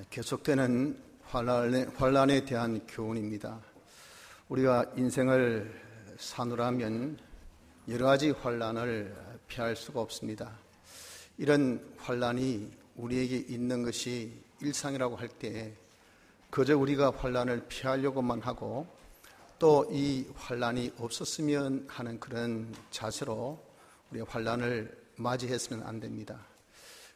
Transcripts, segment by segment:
계속되는 환란에 대한 교훈입니다. 우리가 인생을 사노라면 여러 가지 환란을 피할 수가 없습니다. 이런 환란이 우리에게 있는 것이 일상이라고 할 때 그저 우리가 환란을 피하려고만 하고 또 이 환란이 없었으면 하는 그런 자세로 우리가 환란을 맞이해서는 안 됩니다.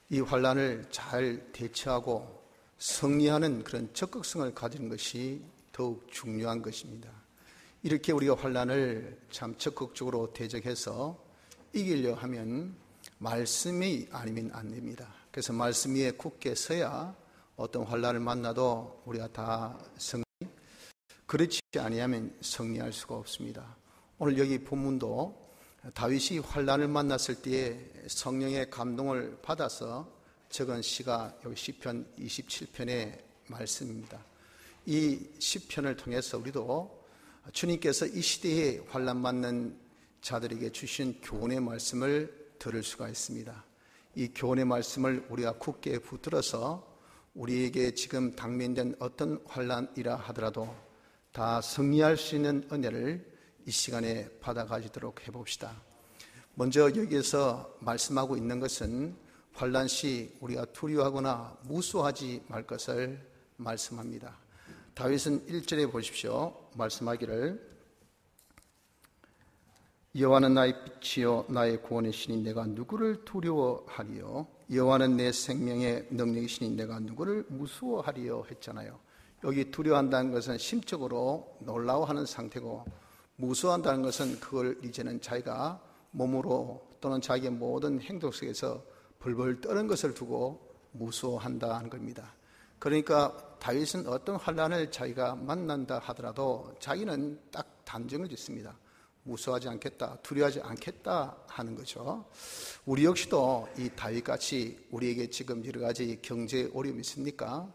이 환란을 잘 대처하고 승리하는 그런 적극성을 가지는 것이 더욱 중요한 것입니다. 이렇게 우리가 환란을 참 적극적으로 대적해서 이기려 하면 말씀이 아니면 안 됩니다. 그래서 말씀 위에 굳게 서야 어떤 환란을 만나도 우리가 다 그렇지 아니하면 승리할 수가 없습니다. 오늘 여기 본문도 다윗이 환란을 만났을 때에 성령의 감동을 받아서 적은 시가 여기 시편 27편의 말씀입니다. 이 시편을 통해서 우리도 주님께서 이 시대에 환난 맞는 자들에게 주신 교훈의 말씀을 들을 수가 있습니다. 이 교훈의 말씀을 우리가 굳게 붙들어서 우리에게 지금 당면된 어떤 환난이라 하더라도 다 승리할 수 있는 은혜를 이 시간에 받아가지도록 해봅시다. 먼저 여기에서 말씀하고 있는 것은 환난 시 우리가 두려워하거나 무수하지 말 것을 말씀합니다. 다윗은 1절에 보십시오. 말씀하기를 여호와는 나의 빛이요 나의 구원의 신인 내가 누구를 두려워하리요 여호와는 내 생명의 능력이시니 내가 누구를 무수워하리요 했잖아요. 여기 두려워한다는 것은 심적으로 놀라워하는 상태고 무수한다는 것은 그걸 이제는 자기가 몸으로 또는 자기의 모든 행동 속에서 벌벌 떠는 것을 두고 무수한다는 겁니다. 그러니까 다윗은 어떤 환난을 자기가 만난다 하더라도 자기는 딱 단정을 짓습니다. 무수하지 않겠다, 두려워하지 않겠다 하는 거죠. 우리 역시도 이 다윗같이 우리에게 지금 여러 가지 경제 어려움이 있습니까?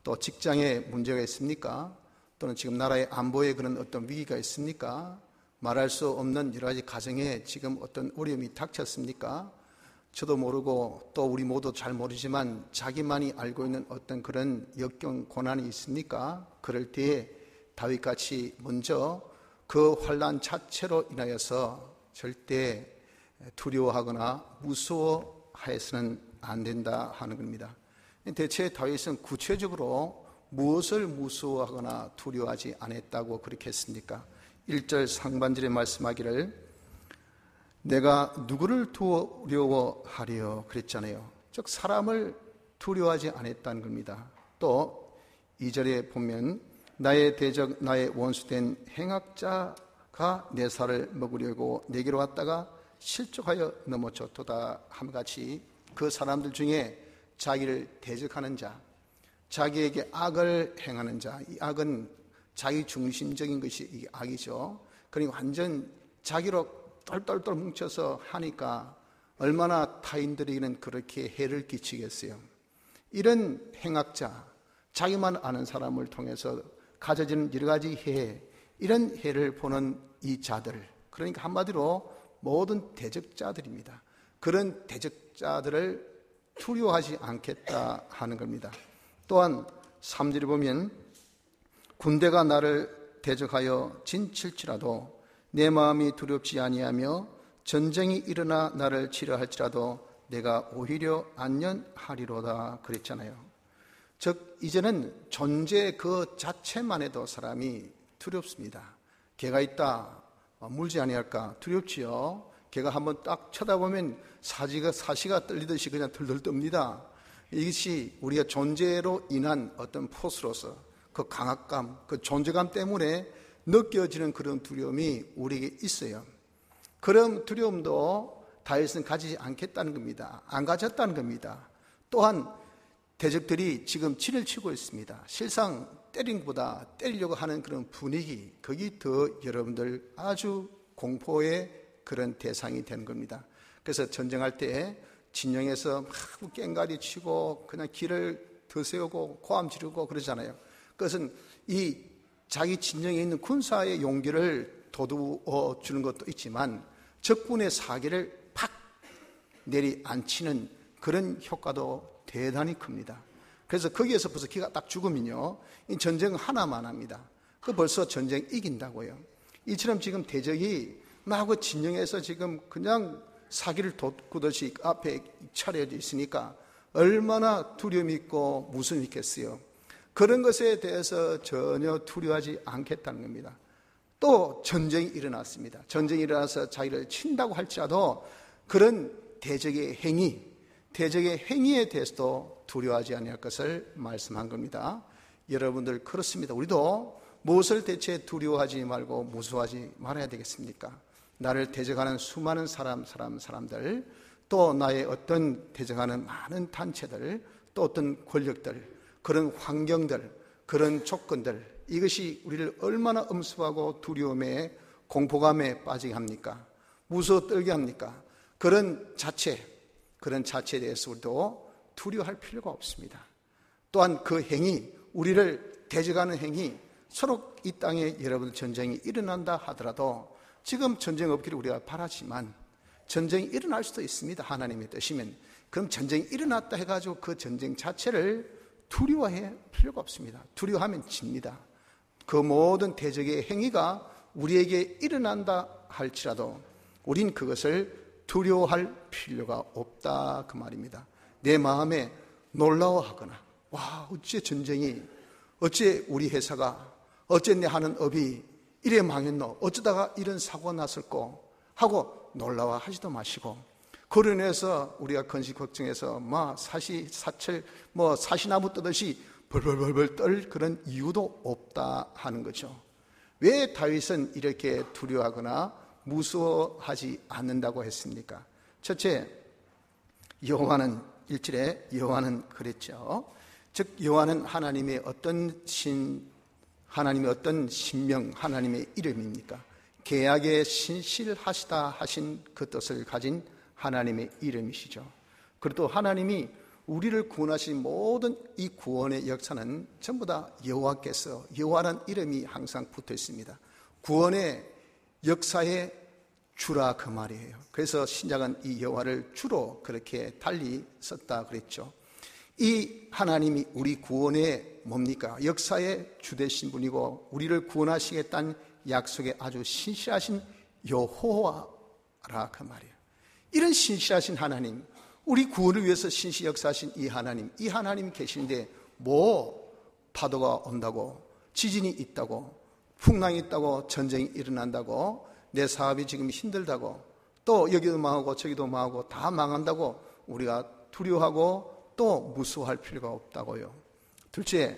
또 직장에 문제가 있습니까? 또는 지금 나라의 안보에 그런 어떤 위기가 있습니까? 말할 수 없는 여러 가지 가정에 지금 어떤 어려움이 닥쳤습니까? 저도 모르고 또 우리 모두 잘 모르지만 자기만이 알고 있는 어떤 그런 역경 고난이 있습니까? 그럴 때에 다윗같이 먼저 그 환난 자체로 인하여서 절대 두려워하거나 무서워해서는 안 된다 하는 겁니다. 대체 다윗은 구체적으로 무엇을 무서워하거나 두려워하지 않았다고 그렇게 했습니까? 1절 상반절에 말씀하기를 내가 누구를 두려워하리요 그랬잖아요. 즉 사람을 두려워하지 않았다는 겁니다. 또 2절에 보면 나의 대적 나의 원수된 행악자가 내 살을 먹으려고 내게로 왔다가 실족하여 넘어졌도다 함같이 그 사람들 중에 자기를 대적하는 자, 자기에게 악을 행하는 자, 이 악은 자기 중심적인 것이 이게 악이죠. 그러니까 완전 자기로 똘똘똘 뭉쳐서 하니까 얼마나 타인들에게는 그렇게 해를 끼치겠어요. 이런 행악자, 자기만 아는 사람을 통해서 가져지는 여러 가지 해, 이런 해를 보는 이 자들, 그러니까 한마디로 모든 대적자들입니다. 그런 대적자들을 두려워하지 않겠다 하는 겁니다. 또한 3절에 보면 군대가 나를 대적하여 진칠지라도 내 마음이 두렵지 아니하며 전쟁이 일어나 나를 치려할지라도 내가 오히려 안전하리로다 그랬잖아요. 즉 이제는 존재 그 자체만 해도 사람이 두렵습니다. 개가 있다, 물지 아니할까 두렵지요. 개가 한번 딱 쳐다보면 사시가 떨리듯이 그냥 들들 뜹니다. 이것이 우리가 존재로 인한 어떤 포스로서 그 강압감, 그 존재감 때문에 느껴지는 그런 두려움이 우리에게 있어요. 그런 두려움도 다윗은 가지지 않겠다는 겁니다. 안 가졌다는 겁니다. 또한 대적들이 지금 진을 치고 있습니다. 실상 때린 것보다 때리려고 하는 그런 분위기, 거기 더 여러분들 아주 공포의 그런 대상이 되는 겁니다. 그래서 전쟁할 때 진영에서 막 깽가리 치고 그냥 길을 드세우고 고함 지르고 그러잖아요. 그것은 이 자기 진영에 있는 군사의 용기를 돋워 주는 것도 있지만 적군의 사기를 팍 내리앉히는 그런 효과도 대단히 큽니다. 그래서 거기에서 벌써 기가 딱 죽으면요, 이 전쟁 하나만 합니다. 그 벌써 전쟁 이긴다고요. 이처럼 지금 대적이 막 진영에서 지금 그냥 사기를 돋구듯이 앞에 차려져 있으니까 얼마나 두려움이 있고 무서움이 있겠어요. 그런 것에 대해서 전혀 두려워하지 않겠다는 겁니다. 또 전쟁이 일어났습니다. 전쟁이 일어나서 자기를 친다고 할지라도 그런 대적의 행위에 대해서도 두려워하지 아니할 것을 말씀한 겁니다. 여러분들 그렇습니다. 우리도 무엇을 대체 두려워하지 말고 무서워하지 말아야 되겠습니까? 나를 대적하는 수많은 사람들, 또 나의 어떤 대적하는 많은 단체들, 또 어떤 권력들, 그런 환경들, 그런 조건들, 이것이 우리를 얼마나 엄습하고 두려움에 공포감에 빠지게 합니까? 무서워 떨게 합니까? 그런 자체에 대해서 우리도 두려워할 필요가 없습니다. 또한 그 행위, 우리를 대적하는 행위, 서로 이 땅에 여러분 전쟁이 일어난다 하더라도 지금 전쟁 없기를 우리가 바라지만 전쟁이 일어날 수도 있습니다. 하나님의 뜻이면. 그럼 전쟁이 일어났다 해가지고 그 전쟁 자체를 두려워할 필요가 없습니다. 두려워하면 집니다. 그 모든 대적의 행위가 우리에게 일어난다 할지라도 우린 그것을 두려워할 필요가 없다 그 말입니다. 내 마음에 놀라워하거나 와 어째 전쟁이, 어째 우리 회사가, 어째 내 하는 업이 이래 망했노, 어쩌다가 이런 사고가 났을꼬 하고 놀라워하지도 마시고, 그로 인해서 우리가 건식 걱정해서 사시사철 사시나무 뜨듯이 벌벌벌벌 떨 그런 이유도 없다 하는 거죠. 왜 다윗은 이렇게 두려워하거나 무서워하지 않는다고 했습니까? 첫째, 여호와는 1절에 여호와는 그랬죠. 즉 여호와는 하나님의 어떤 신명, 하나님의 이름입니까? 계약에 신실하시다 하신 그 뜻을 가진 하나님의 이름이시죠. 그리고 하나님이 우리를 구원하신 모든 이 구원의 역사는 전부 다 여호와께서, 여호와라는 이름이 항상 붙어 있습니다. 구원의 역사의 주라 그 말이에요. 그래서 신약은 이 여호와를 주로 그렇게 달리 썼다 그랬죠. 이 하나님이 우리 구원의 뭡니까? 역사의 주되신 분이고 우리를 구원하시겠다는 약속에 아주 신실하신 여호와라 그 말이에요. 이런 신실하신 하나님, 우리 구원을 위해서 신실 역사하신 이 하나님 계시는데 파도가 온다고, 지진이 있다고, 풍랑이 있다고, 전쟁이 일어난다고, 내 사업이 지금 힘들다고, 또 여기도 망하고 저기도 망하고 다 망한다고 우리가 두려워하고 또 무서워할 필요가 없다고요. 둘째,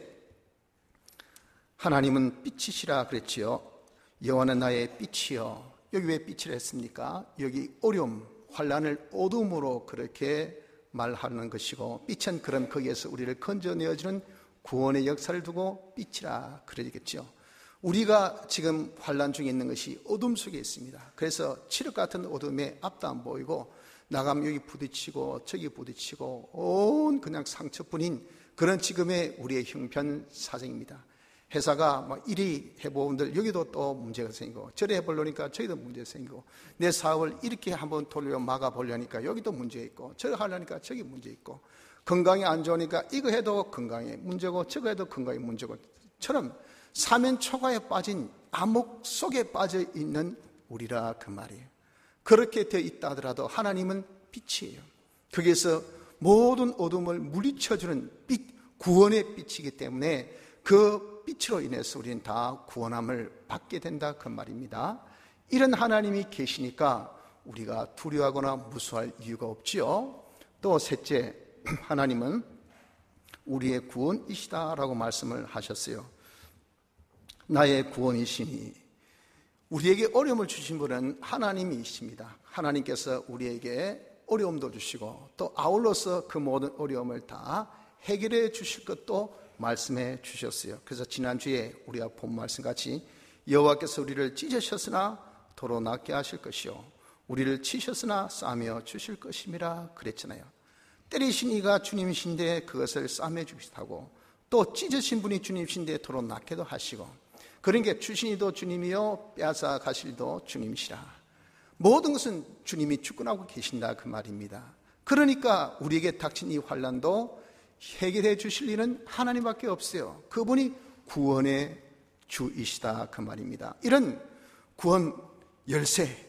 하나님은 빛이시라 그랬지요. 여호와는 나의 빛이요. 여기 왜 빛이라 했습니까? 여기 어려움, 환난을 어둠으로 그렇게 말하는 것이고, 빛은 그런 거기에서 우리를 건져내어주는 구원의 역사를 두고 빛이라 그러겠죠. 우리가 지금 환난 중에 있는 것이 어둠 속에 있습니다. 그래서 칠흑 같은 어둠에 앞도 안 보이고 나가면 여기 부딪히고 저기 부딪히고 온 그냥 상처뿐인 그런 지금의 우리의 형편사정입니다. 회사가 이리 해보는들 여기도 또 문제가 생기고, 저리 해보려니까 저기도 문제가 생기고, 내 사업을 이렇게 한번 돌려 막아보려니까 여기도 문제 있고, 저리 하려니까 저기 문제 있고, 건강이 안 좋으니까 이거 해도 건강에 문제고 저거 해도 건강에 문제고, 처럼 사면초가에 빠진 암흑 속에 빠져 있는 우리라 그 말이에요. 그렇게 되어 있다 하더라도 하나님은 빛이에요. 거기에서 모든 어둠을 물리쳐주는 빛, 구원의 빛이기 때문에 그 빛으로 인해서 우리는 다 구원함을 받게 된다 그 말입니다. 이런 하나님이 계시니까 우리가 두려워하거나 무서워할 이유가 없지요. 또 셋째, 하나님은 우리의 구원이시다라고 말씀을 하셨어요. 나의 구원이시니, 우리에게 어려움을 주신 분은 하나님이십니다. 하나님께서 우리에게 어려움도 주시고 또 아울러서 그 모든 어려움을 다 해결해 주실 것도 말씀해 주셨어요. 그래서 지난주에 우리가 본 말씀같이 여호와께서 우리를 찢으셨으나 도로 낫게 하실 것이요 우리를 치셨으나 싸매어 주실 것임이라 그랬잖아요. 때리신 이가 주님이신데 그것을 싸매 주시다고, 또 찢으신 분이 주님이신데 도로 낫게도 하시고, 그러니까 주신 이도 주님이요 빼앗아 가실 이도 주님이시라. 모든 것은 주님이 주권하고 계신다 그 말입니다. 그러니까 우리에게 닥친 이 환난도 해결해 주실 일은 하나님밖에 없어요. 그분이 구원의 주이시다 그 말입니다. 이런 구원 열쇠,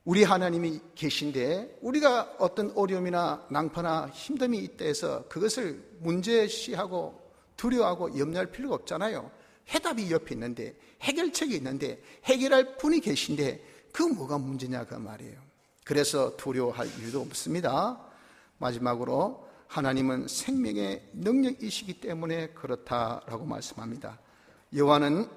우리 하나님이 계신데 우리가 어떤 어려움이나 낭파나 힘듦이 있다 해서 그것을 문제시하고 두려워하고 염려할 필요가 없잖아요. 해답이 옆에 있는데, 해결책이 있는데, 해결할 분이 계신데 그 뭐가 문제냐 그 말이에요. 그래서 두려워할 이유도 없습니다. 마지막으로 하나님은 생명의 능력이시기 때문에 그렇다라고 말씀합니다. 요한은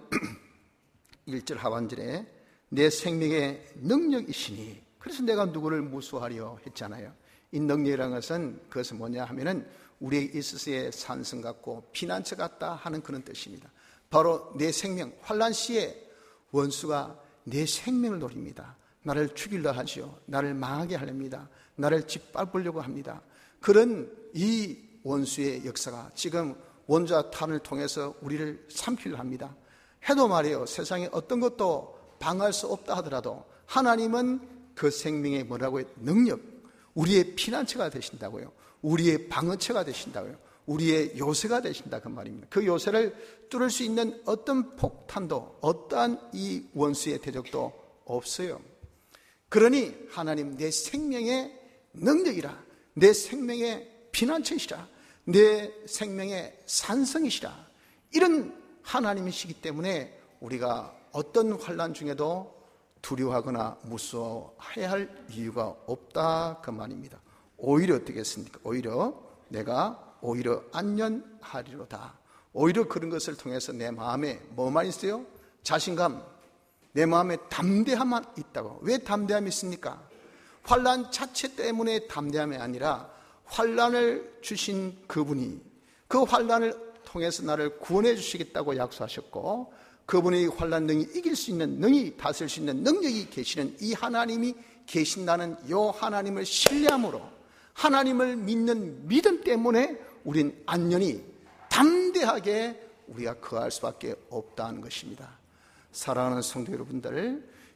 1절 하반절에 내 생명의 능력이시니, 그래서 내가 누구를 무수하려 했잖아요. 이 능력이라는 것은 그것은 뭐냐 하면은 우리에게 있어서의 산성 같고 피난처 같다 하는 그런 뜻입니다. 바로 내 생명, 환난 시에 원수가 내 생명을 노립니다. 나를 죽이려 하지요. 나를 망하게 하렵니다. 나를 짓밟으려고 합니다. 그런 이 원수의 역사가 지금 원자 탄을 통해서 우리를 삼키려 합니다. 해도 말이에요. 세상에 어떤 것도 방어할 수 없다 하더라도 하나님은 그 생명의 뭐라고요? 능력, 우리의 피난처가 되신다고요. 우리의 방어처가 되신다고요. 우리의 요새가 되신다 그 말입니다. 그 요새를 뚫을 수 있는 어떤 폭탄도, 어떠한 이 원수의 대적도 없어요. 그러니 하나님 내 생명의 능력이라, 내 생명의 피난처이시라, 내 생명의 산성이시라, 이런 하나님이시기 때문에 우리가 어떤 환난 중에도 두려워하거나 무서워해야 할 이유가 없다 그 말입니다. 오히려 어떻게 했습니까? 내가 오히려 안전하리로다. 오히려 그런 것을 통해서 내 마음에 뭐만 있어요? 자신감, 내 마음에 담대함만 있다고. 왜 담대함이 있습니까? 환난 자체 때문에 담대함이 아니라 환난을 주신 그분이 그 환난을 통해서 나를 구원해 주시겠다고 약속하셨고, 그분이 환난 능히 이길 수 있는, 능히 다스릴 수 있는 능력이 계시는 이 하나님이 계신다는 이 하나님을 신뢰함으로, 하나님을 믿는 믿음 때문에 우린 안전히 담대하게 우리가 거할 수밖에 없다는 것입니다. 사랑하는 성도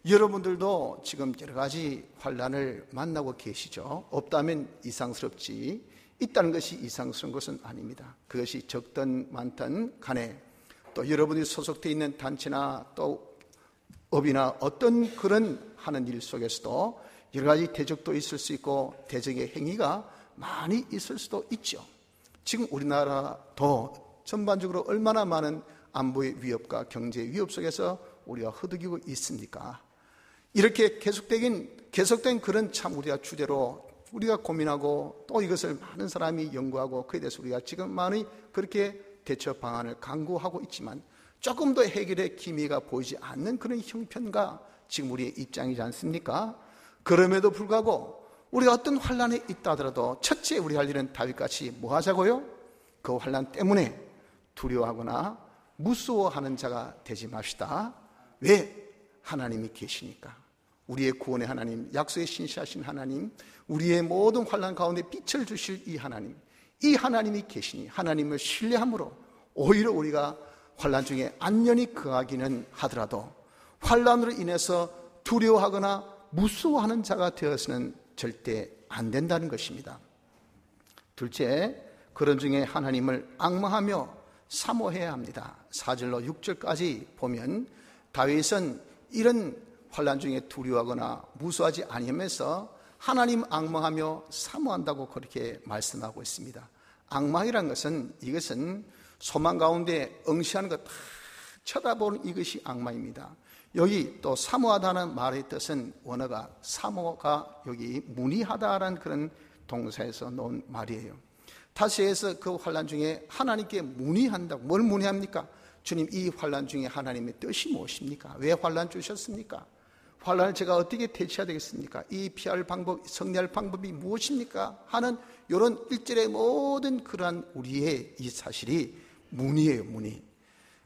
여러분들도 지금 여러 가지 환난을 만나고 계시죠. 없다면 이상스럽지, 있다는 것이 이상스러운 것은 아닙니다. 그것이 적든 많든 간에 또 여러분이 소속되어 있는 단체나 또 업이나 어떤 그런 하는 일 속에서도 여러 가지 대적도 있을 수 있고 대적의 행위가 많이 있을 수도 있죠. 지금 우리나라도 전반적으로 얼마나 많은 안보의 위협과 경제의 위협 속에서 우리가 허덕이고 있습니까? 이렇게 계속된 그런 참 우리가 주제로 우리가 고민하고 또 이것을 많은 사람이 연구하고 그에 대해서 우리가 지금 많이 그렇게 대처 방안을 강구하고 있지만 조금 더 해결의 기미가 보이지 않는 그런 형편과 지금 우리의 입장이지 않습니까? 그럼에도 불구하고 우리가 어떤 환난에 있다 하더라도 첫째 우리 할 일은 다윗같이 뭐 하자고요? 그 환난 때문에 두려워하거나 무서워하는 자가 되지 맙시다. 왜? 하나님이 계시니까. 우리의 구원의 하나님, 약속에 신실하신 하나님, 우리의 모든 환난 가운데 빛을 주실 이 하나님이 계시니 하나님을 신뢰함으로 오히려 우리가 환난 중에 안전히 거하기는 하더라도 환난으로 인해서 두려워하거나 무서워하는 자가 되어서는 절대 안 된다는 것입니다. 둘째, 그런 중에 하나님을 앙망하며 사모해야 합니다. 4절로 6절까지 보면 다윗은 이런 환난 중에 두려워하거나 무서워하지 아니하면서 하나님 앙망하며 사모한다고 그렇게 말씀하고 있습니다. 앙망이라는 것은 이것은 소망 가운데 응시하는 것 다 쳐다보는 이것이 앙망입니다. 여기 또 사모하다는 말의 뜻은 원어가 사모가 여기 문의하다라는 그런 동사에서 나온 말이에요. 다시 해서 그 환난 중에 하나님께 문의한다고. 뭘 문의합니까? 주님, 이 환난 중에 하나님의 뜻이 무엇입니까? 왜 환난 주셨습니까? 환난을 제가 어떻게 대처해야 되겠습니까? 이 피할 방법, 승리할 방법이 무엇입니까? 하는 이런 일절의 모든 그러한 우리의 이 사실이 문의예요, 문의.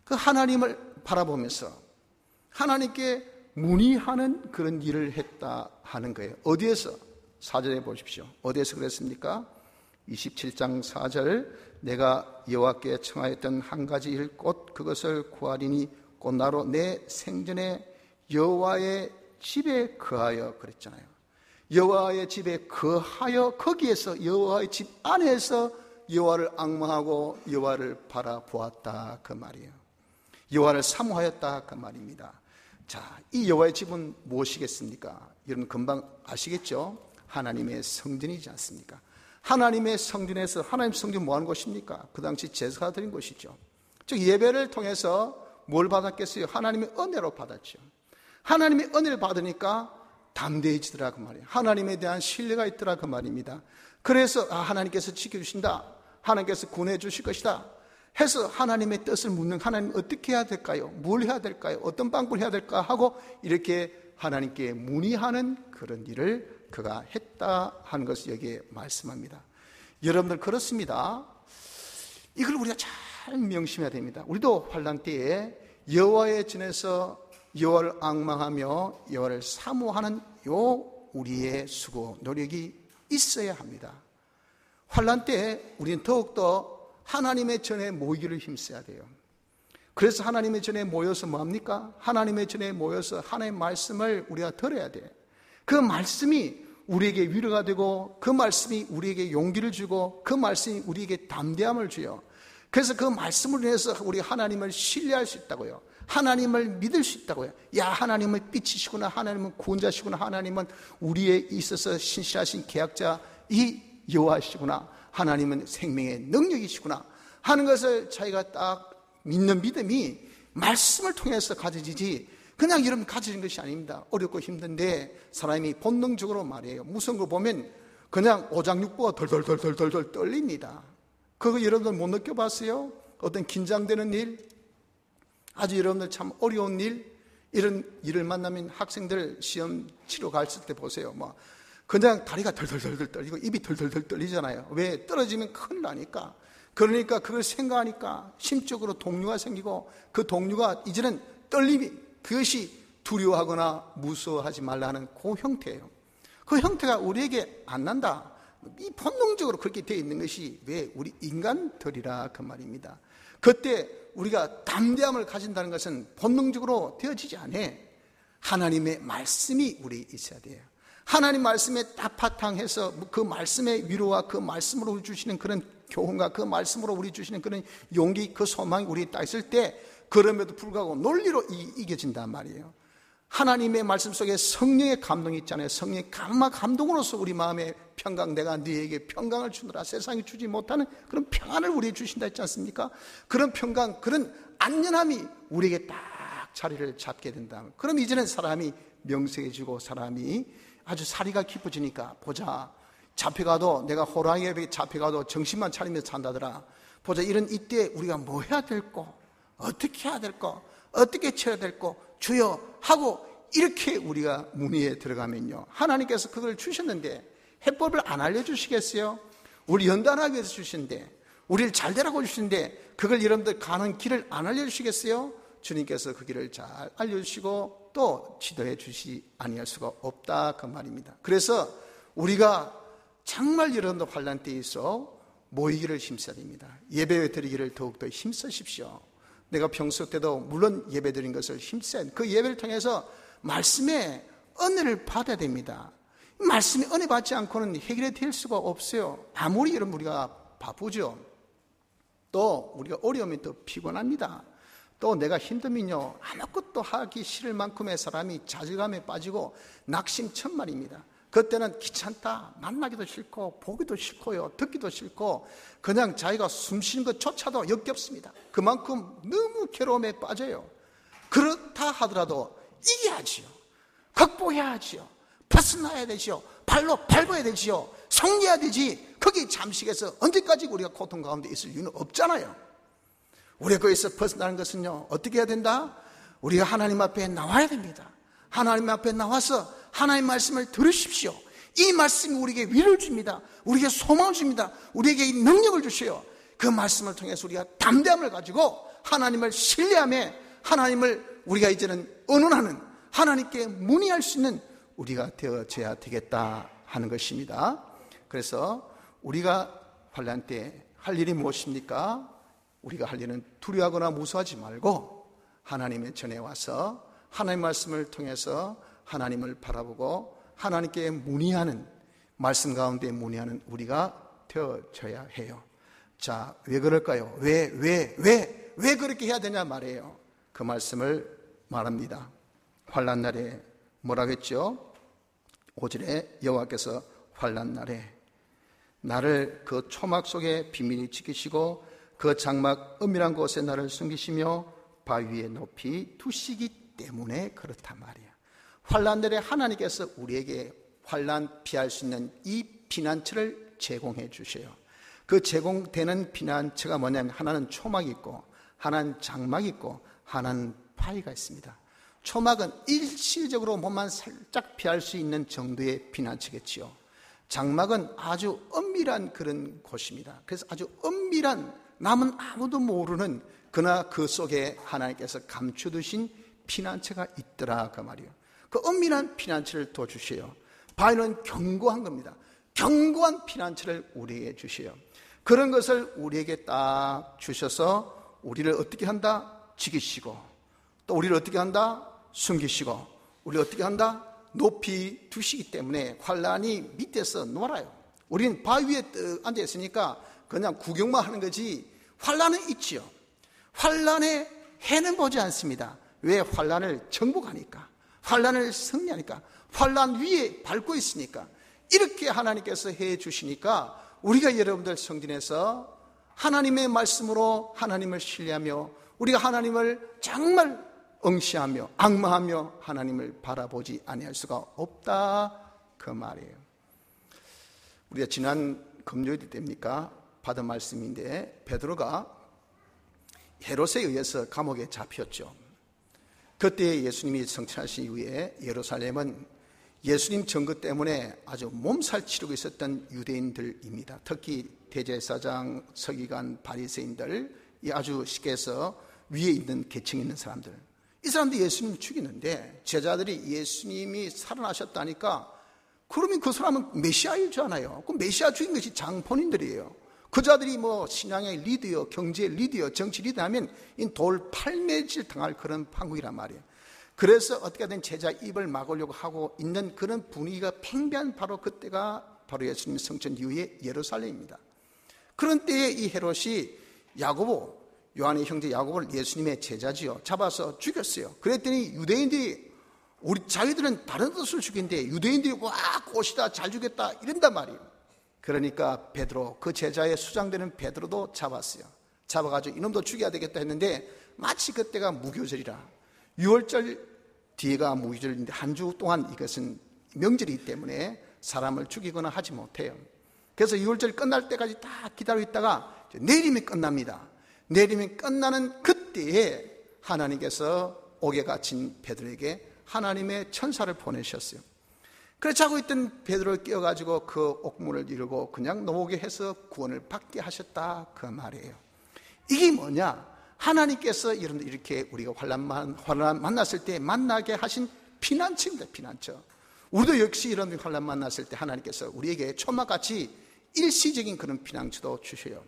그 하나님을 바라보면서 하나님께 문의하는 그런 일을 했다 하는 거예요. 어디에서? 4절에 보십시오. 어디에서 그랬습니까? 27장 4절, 내가 여호와께 청하였던 한 가지 일 곧 그것을 구하리니 곧 나로 내 생전에 여호와의 집에 거하여, 그랬잖아요. 여호와의 집에 거하여, 거기에서 여호와의 집 안에서 여호와를 앙망하고 여호와를 바라보았다 그 말이에요. 여호와를 사모하였다 그 말입니다. 자, 이 여호와의 집은 무엇이겠습니까? 여러분 금방 아시겠죠? 하나님의 성전이지 않습니까? 하나님의 성전에서, 하나님 성전 뭐 하는 곳입니까? 그 당시 제사가 드린 곳이죠. 즉 예배를 통해서 뭘 받았겠어요? 하나님의 은혜로 받았죠. 하나님의 은혜를 받으니까 담대해지더라 그 말이에요. 하나님에 대한 신뢰가 있더라 그 말입니다. 그래서 하나님께서 지켜주신다, 하나님께서 구원해 주실 것이다 해서 하나님의 뜻을 묻는, 하나님 어떻게 해야 될까요? 뭘 해야 될까요? 어떤 방법을 해야 될까 하고 이렇게 하나님께 문의하는 그런 일을 그가 했다 하는 것을 여기에 말씀합니다. 여러분들 그렇습니다. 이걸 우리가 잘 명심해야 됩니다. 우리도 환난 때에 여호와의 전에서 여호와를 앙망하며 여호와를 사모하는 우리의 수고, 노력이 있어야 합니다. 환난 때에 우리는 더욱더 하나님의 전에 모이기를 힘써야 돼요. 그래서 하나님의 전에 모여서 뭐합니까? 하나님의 전에 모여서 하나님의 말씀을 우리가 들어야 돼. 그 말씀이 우리에게 위로가 되고, 그 말씀이 우리에게 용기를 주고, 그 말씀이 우리에게 담대함을 줘요. 그래서 그 말씀을 인해서 우리 하나님을 신뢰할 수 있다고요. 하나님을 믿을 수 있다고요. 야, 하나님은 빛이시구나, 하나님은 구원자시구나, 하나님은 우리에 있어서 신실하신 계약자 이 여호와시구나, 하나님은 생명의 능력이시구나 하는 것을 자기가 딱 믿는 믿음이 말씀을 통해서 가져지지 그냥 여러분 가져진 것이 아닙니다. 어렵고 힘든데 사람이 본능적으로 말이에요. 무서운 거 보면 그냥 오장육부가 덜덜덜덜덜 떨립니다. 그거 여러분들 못 느껴봤어요? 어떤 긴장되는 일, 아주 여러분들 참 어려운 일, 이런 일을 만나면 학생들 시험 치러 갔을 때 보세요. 그냥 다리가 덜덜덜 떨리고 입이 덜덜덜 떨리잖아요. 왜? 떨어지면 큰일 나니까. 그러니까 그걸 생각하니까 심적으로 동요가 생기고, 그 동요가 이제는 떨림이, 그것이 두려워하거나 무서워하지 말라는 그 형태예요. 그 형태가 우리에게 안 난다. 이 본능적으로 그렇게 되어 있는 것이 왜? 우리 인간들이라 그 말입니다. 그때 우리가 담대함을 가진다는 것은 본능적으로 되어지지 않아. 하나님의 말씀이 우리에 있어야 돼요. 하나님 말씀에 딱 바탕해서 그 말씀의 위로와 그 말씀으로 우리 주시는 그런 교훈과 그 말씀으로 우리 주시는 그런 용기, 그 소망이 우리에 딱 있을 때, 그럼에도 불구하고 논리로 이겨진단 말이에요. 하나님의 말씀 속에 성령의 감동이 있잖아요. 성령의 감동으로서 우리 마음에 평강, 내가 너에게 평강을 주노라, 세상이 주지 못하는 그런 평안을 우리에게 주신다 했지 않습니까? 그런 평강, 그런 안전함이 우리에게 딱 자리를 잡게 된다. 그럼 이제는 사람이 명색해지고 사람이 아주 사리가 깊어지니까, 보자, 잡혀가도, 내가 호랑이에 잡혀가도 정신만 차리면서 산다더라. 보자, 이런 이때 우리가 뭐 해야 될거, 어떻게 해야 될거, 어떻게 쳐야 될거, 주여 하고 이렇게 우리가 문의에 들어가면요, 하나님께서 그걸 주셨는데 해법을 안 알려주시겠어요? 우리 연단하기 위해서 주신데, 우리를 잘 되라고 주신데 그걸 여러분들 가는 길을 안 알려주시겠어요? 주님께서 그 길을 잘 알려주시고 또 지도해 주시 아니할 수가 없다 그 말입니다. 그래서 우리가 정말 여러분들 환난 때에 있어 모이기를 힘써야 됩니다. 예배 드리기를 더욱더 힘쓰십시오. 내가 평소 때도 물론 예배 드린 것을 힘써야, 그 예배를 통해서 말씀의 은혜를 받아야 됩니다. 말씀의 은혜 받지 않고는 해결이 될 수가 없어요. 아무리 여러분 우리가 바쁘죠. 또 우리가 어려우면 또 피곤합니다. 또 내가 힘들면요, 아무것도 하기 싫을 만큼의 사람이 좌절감에 빠지고 낙심천만입니다. 그때는 귀찮다, 만나기도 싫고 보기도 싫고요, 듣기도 싫고 그냥 자기가 숨쉬는 것조차도 역겹습니다. 그만큼 너무 괴로움에 빠져요. 그렇다 하더라도 이겨야지요, 극복해야지요, 벗어나야 되지요, 발로 밟아야 되지요, 승리해야 되지. 거기 잠식해서 언제까지 우리가 고통 가운데 있을 이유는 없잖아요. 우리가 거기서 벗어나는 것은요, 어떻게 해야 된다? 우리가 하나님 앞에 나와야 됩니다. 하나님 앞에 나와서 하나님의 말씀을 들으십시오. 이 말씀이 우리에게 위로를 줍니다. 우리에게 소망을 줍니다. 우리에게 능력을 주셔요. 그 말씀을 통해서 우리가 담대함을 가지고 하나님을 신뢰하며 하나님을 우리가 이제는 의논하는, 하나님께 문의할 수 있는 우리가 되어져야 되겠다 하는 것입니다. 그래서 우리가 환난 때 할 일이 무엇입니까? 우리가 할 일은 두려워하거나 무서워하지 말고 하나님의 전에 와서 하나님의 말씀을 통해서 하나님을 바라보고 하나님께 문의하는, 말씀 가운데 문의하는 우리가 되어져야 해요. 자, 왜 그럴까요? 왜 그렇게 해야 되냐 말이에요. 그 말씀을 말합니다. 환난 날에 뭐라고 했죠? 5절에 여호와께서 환난 날에 나를 그 초막 속에 비밀히 지키시고 그 장막 은밀한 곳에 나를 숨기시며 바위에 높이 두시기 때문에 그렇단 말이에요. 환난 날에 하나님께서 우리에게 환난 피할 수 있는 이 피난처를 제공해 주셔요. 그 제공되는 피난처가 뭐냐면 하나는 초막이 있고 하나는 장막이 있고 하나는 바위가 있습니다. 초막은 일시적으로 몸만 살짝 피할 수 있는 정도의 피난처겠지요. 장막은 아주 은밀한 그런 곳입니다. 그래서 아주 은밀한 남은 아무도 모르는 그러나 그 속에 하나님께서 감춰두신 피난처가 있더라 그 말이에요. 그 은밀한 피난처를 더 주셔요. 바위는 견고한 겁니다. 견고한 피난처를 우리에게 주셔요. 그런 것을 우리에게 딱 주셔서 우리를 어떻게 한다? 지키시고 또 우리를 어떻게 한다? 숨기시고 우리를 어떻게 한다? 높이 두시기 때문에 환난이 밑에서 놀아요. 우리는 바위 위에 앉아 있으니까 그냥 구경만 하는 거지 환난은 있지요. 환난에 해는 보지 않습니다. 왜? 환난을 정복하니까, 환난을 승리하니까, 환난 위에 밟고 있으니까. 이렇게 하나님께서 해 주시니까 우리가 여러분들 성전에서 하나님의 말씀으로 하나님을 신뢰하며 우리가 하나님을 정말 응시하며 앙망하며 하나님을 바라보지 아니할 수가 없다 그 말이에요. 우리가 지난 금요일 때입니까? 받은 말씀인데 베드로가 헤롯에 의해서 감옥에 잡혔죠. 그때 예수님이 성천하신 이후에 예루살렘은 예수님 증거 때문에 아주 몸살 치르고 있었던 유대인들입니다. 특히 대제사장, 서기관, 바리새인들, 아주 쉽게 해서 위에 있는 계층에 있는 사람들, 이 사람들이 예수님을 죽이는데 제자들이 예수님이 살아나셨다니까 그러면 그 사람은 메시아일 줄 아나요? 그 메시아 죽인 것이 장본인들이에요. 그 자들이 뭐 신앙의 리더요, 경제의 리더요, 정치 리더 하면 돌 팔매질 당할 그런 판국이란 말이에요. 그래서 어떻게든 제자 입을 막으려고 하고 있는 그런 분위기가 팽배한 바로 그때가 바로 예수님 성천 이후의 예루살렘입니다. 그런 때에 이 헤롯이 야고보, 요한의 형제 야고보를 예수님의 제자지요, 잡아서 죽였어요. 그랬더니 유대인들이 우리 자기들은 다른 뜻을 죽인데 유대인들이 와 꽃이다 잘 죽였다 이런단 말이에요. 그러니까 베드로, 그 제자의 수장되는 베드로도 잡았어요. 잡아가지고 이놈도 죽여야 되겠다 했는데 마치 그때가 무교절이라 6월절 뒤에가 무교절인데 한 주 동안 이것은 명절이기 때문에 사람을 죽이거나 하지 못해요. 그래서 6월절 끝날 때까지 다 기다리고 있다가 내일이면 끝납니다. 내일이면 끝나는 그때에 하나님께서 옥에 갇힌 베드로에게 하나님의 천사를 보내셨어요. 그래서 자고 있던 베드로를 깨워가지고 그 옥문을 열고 그냥 넘어오게 해서 구원을 받게 하셨다 그 말이에요. 이게 뭐냐? 하나님께서 여러분들 이렇게 우리가 환난 만났을 때 만나게 하신 피난처입니다. 피난처. 우리도 역시 이런 환난 만났을 때 하나님께서 우리에게 초막같이 일시적인 그런 피난처도 주셔요.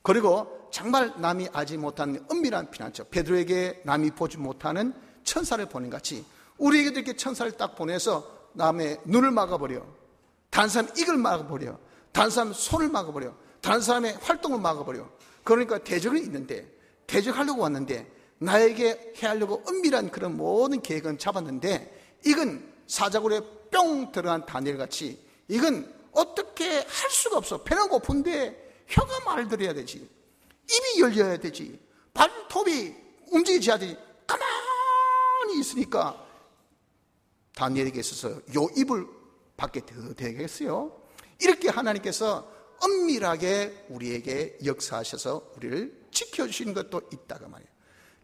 그리고 정말 남이 알지 못한 은밀한 피난처, 베드로에게 남이 보지 못하는 천사를 보낸 같이 우리에게도 이렇게 천사를 딱 보내서 남의 눈을 막아버려, 다른 사람 입을 막아버려, 다른 사람 손을 막아버려, 다른 사람의 활동을 막아버려. 그러니까 대적은 있는데, 대적하려고 왔는데 나에게 해하려고 은밀한 그런 모든 계획은 잡았는데 이건 사자굴에 뿅 들어간 다니엘같이 이건 어떻게 할 수가 없어. 배는 고픈데 혀가 말을 들어야 되지, 입이 열려야 되지, 발톱이 움직이지 않지. 가만히 있으니까 다니엘에게 있어서 요 입을 밖에 더 되겠어요. 이렇게 하나님께서 은밀하게 우리에게 역사하셔서 우리를 지켜주시는 것도 있다가 말이에요.